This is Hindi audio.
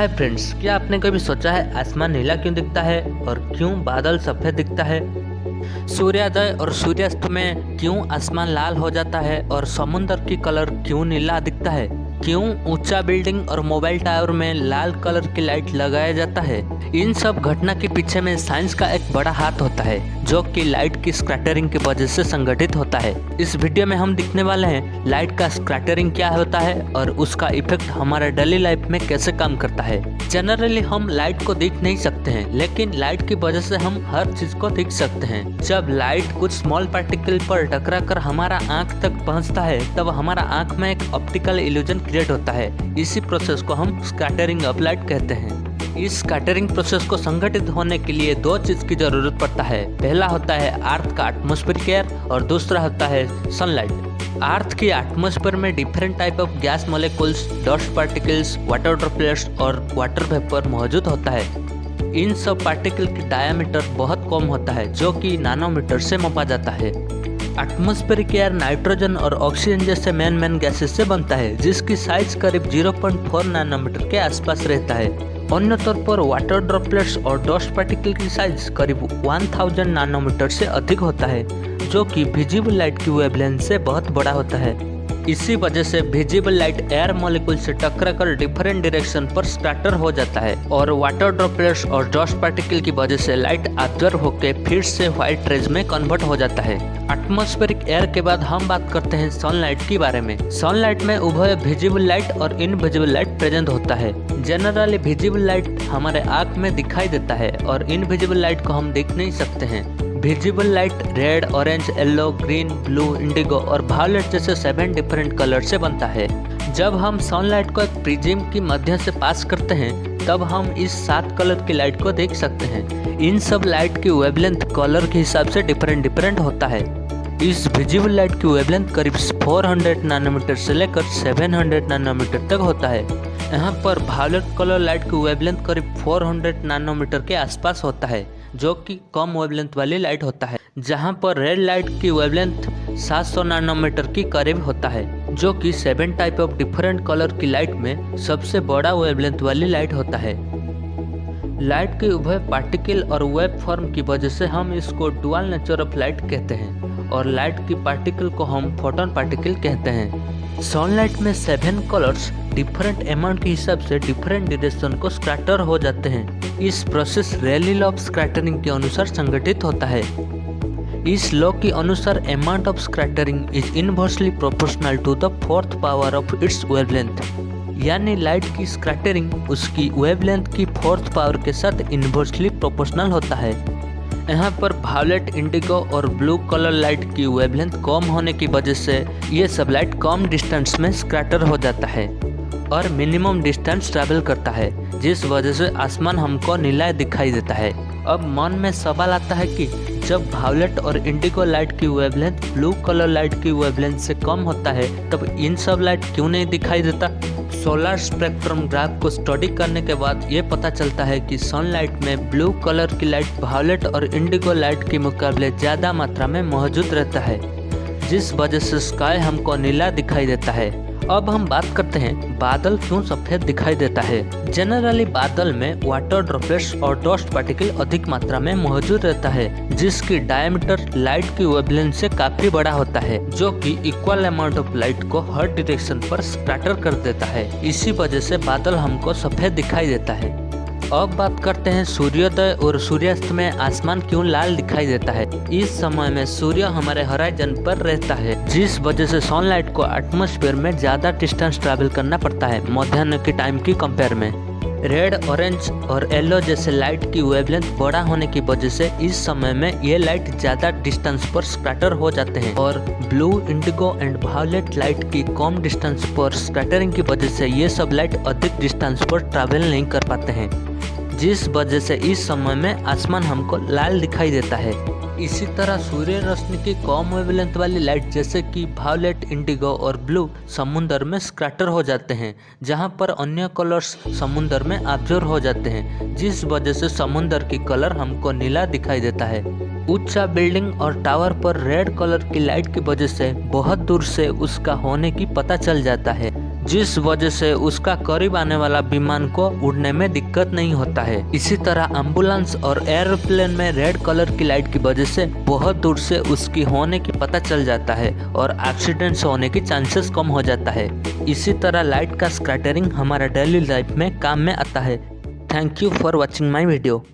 हाय फ्रेंड्स, क्या आपने कभी सोचा है आसमान नीला क्यों दिखता है और क्यों बादल सफेद दिखता है? सूर्योदय और सूर्यास्त में क्यों आसमान लाल हो जाता है और समुद्र की कलर क्यों नीला दिखता है? क्यों ऊंचा बिल्डिंग और मोबाइल टावर में लाल कलर की लाइट लगाया जाता है? इन सब घटना के पीछे में साइंस का एक बड़ा हाथ होता है, जो कि लाइट की स्कैटरिंग की वजह से संगठित होता है। इस वीडियो में हम दिखने वाले हैं लाइट का स्कैटरिंग क्या होता है और उसका इफेक्ट हमारे डेली लाइफ में कैसे काम करता है। जनरली हम लाइट को देख नहीं सकते हैं, लेकिन लाइट की वजह से हम हर चीज को देख सकते हैं। जब लाइट कुछ स्मॉल पार्टिकल पर टकरा कर हमारा आंख तक पहुंचता है, तब हमारा आंख में एक ऑप्टिकल इल्यूजन क्रिएट होता है। इसी प्रोसेस को हम स्कैटरिंग ऑफ लाइट कहते हैं। इस स्कैटरिंग प्रोसेस को संगठित होने के लिए दो चीज की जरूरत पड़ता है। पहला होता है अर्थ का एटमॉस्फेरिक एयर और दूसरा होता है सनलाइट। अर्थ की एटमॉस्फेयर में different type of gas molecules, dust particles, water droplets और वाटर वेपर मौजूद होता है। इन सब पार्टिकल की डायमीटर बहुत कम होता है, जो कि नैनोमीटर से मापा जाता है। एटमॉस्फेरिक एयर नाइट्रोजन और ऑक्सीजन जैसे मेन गैसेस से बनता है, जिसकी साइज करीब 0.4 नैनोमीटर के आसपास रहता है। अन्य तौर पर वाटर ड्रॉपलेट्स और डस्ट पार्टिकल की साइज करीब 1000 नैनोमीटर से अधिक होता है, जो कि विजिबल लाइट की वेवलेंथ से बहुत बड़ा होता है। इसी वजह से विजिबल लाइट एयर मॉलिक्यूल से टकराकर डिफरेंट डायरेक्शन पर स्कैटर हो जाता है और वाटर ड्रॉपलेट्स और डस्ट पार्टिकल की वजह से लाइट ऑब्जर्व होकर फिर से व्हाइट रेज में कन्वर्ट हो जाता है। एटमॉस्फेरिक एयर के बाद हम बात करते हैं सनलाइट के बारे में। सनलाइट में उभय विजिबल लाइट और इनविजिबल लाइट प्रेजेंट होता है। जनरली विजिबल लाइट हमारे आँख में दिखाई देता है और इनविजिबल लाइट को हम देख नहीं सकते हैं। Visible light red, orange, yellow, green, blue, Indigo और वायलेट जैसे 7 डिफरेंट कलर से बनता है। जब हम सनलाइट को एक प्रिज्म की मध्य से पास करते हैं, तब हम इस 7 कलर की लाइट को देख सकते हैं। इन सब लाइट की वेवलेंथ कलर के हिसाब से डिफरेंट होता है। इस विजिबल लाइट की वेवलेंथ करीब 400 नैनोमीटर से लेकर 700 नैनोमीटर तक होता है। यहाँ पर वायलेट कलर लाइट की वेवलेंथ करीब 400 नैनोमीटर के आसपास होता है, जो कि कम वेवलेंथ वाली लाइट होता है। जहाँ पर रेड लाइट की वेवलेंथ 700 नैनोमीटर की करीब होता है, जो कि 7 टाइप ऑफ डिफरेंट कलर की लाइट में सबसे बड़ा वेवलेंथ वाली लाइट होता है। लाइट के उभय पार्टिकल और वेव फॉर्म की वजह से हम इसको डुअल नेचर ऑफ लाइट कहते हैं और लाइट की पार्टिकल को हम फोटोन पार्टिकल कहते हैं। सनलाइट में 7 कलर्स डिफरेंट अमाउंट के हिसाब से डिफरेंट डायरेक्शन को स्कैटर हो जाते हैं। इस process Rayleigh law of scattering के अनुसार संगठित होता है। इस लॉ के अनुसार amount of scattering is inversely proportional to the 4th power of its wavelength, यानी लाइट की स्कैटरिंग उसकी वेवलेंथ की 4th पावर के साथ इनवर्सली प्रोपोर्शनल होता है। यहाँ पर वायलेट, इंडिगो और ब्लू कलर लाइट की वेवलेंथ कम होने की वजह से ये सब लाइट कम डिस्टेंस में स्कैटर हो जाता है और मिनिमम डिस्टेंस ट्रैवल करता है, जिस वजह से आसमान हमको नीला दिखाई देता है। अब मन में सवाल आता है कि जब वायलेट और इंडिगो लाइट की वेवलेंथ ब्लू कलर लाइट की वेवलेंथ से कम होता है, तब इन सब लाइट क्यों नहीं दिखाई देता? सोलर स्पेक्ट्रम ग्राफ को स्टडी करने के बाद ये पता चलता है कि सनलाइट में ब्लू कलर की लाइट वायलेट और इंडिगो लाइट के मुकाबले ज़्यादा मात्रा में मौजूद रहता है, जिस वजह से स्काई हमको नीला दिखाई देता है। अब हम बात करते हैं बादल क्यों सफेद दिखाई देता है। जनरली बादल में वाटर ड्रॉपलेट्स और डस्ट पार्टिकल अधिक मात्रा में मौजूद रहता है, जिसकी डायमीटर लाइट की वेवलेंथ से काफी बड़ा होता है, जो कि इक्वल अमाउंट ऑफ लाइट को हर डायरेक्शन पर स्कैटर कर देता है। इसी वजह से बादल हमको सफेद दिखाई देता है। अब बात करते हैं सूर्योदय और सूर्यास्त में आसमान क्यों लाल दिखाई देता है। इस समय में सूर्य हमारे होराइजन पर रहता है, जिस वजह से सनलाइट को एटमॉस्फेयर में ज्यादा डिस्टेंस ट्रैवल करना पड़ता है मध्याह्न के टाइम की कंपेयर में। रेड, ऑरेंज और येलो जैसे लाइट की वेवलेंथ बड़ा होने की वजह से इस समय में ये लाइट ज्यादा डिस्टेंस पर स्कैटर हो जाते हैं और blue, indigo and violet light की कम डिस्टेंस पर स्कैटरिंग की वजह से ये सब लाइट अधिक डिस्टेंस पर ट्रैवल नहीं कर पाते हैं, जिस वजह से इस समय में आसमान हमको लाल दिखाई देता है। इसी तरह सूर्य रोशनी की कम वेवलेंथ वाली लाइट जैसे कि वायलेट, इंडिगो और ब्लू समुद्र में स्कैटर हो जाते हैं, जहां पर अन्य कलर्स समुद्र में ऑब्जर्व हो जाते हैं, जिस वजह से समुद्र की कलर हमको नीला दिखाई देता है। ऊंचा बिल्डिंग और टावर पर रेड कलर की लाइट की वजह से बहुत दूर से उसका होने की पता चल जाता है। जिस वजह से उसका करीब आने वाला विमान को उड़ने में दिक्कत नहीं होता है। इसी तरह एम्बुलेंस और एरोप्लेन में रेड कलर की लाइट की वजह से बहुत दूर से उसकी होने की पता चल जाता है और एक्सीडेंट्स होने की चांसेस कम हो जाता है। इसी तरह लाइट का स्कैटरिंग हमारा डेली लाइफ में काम में आता है। Thank you for watching my video.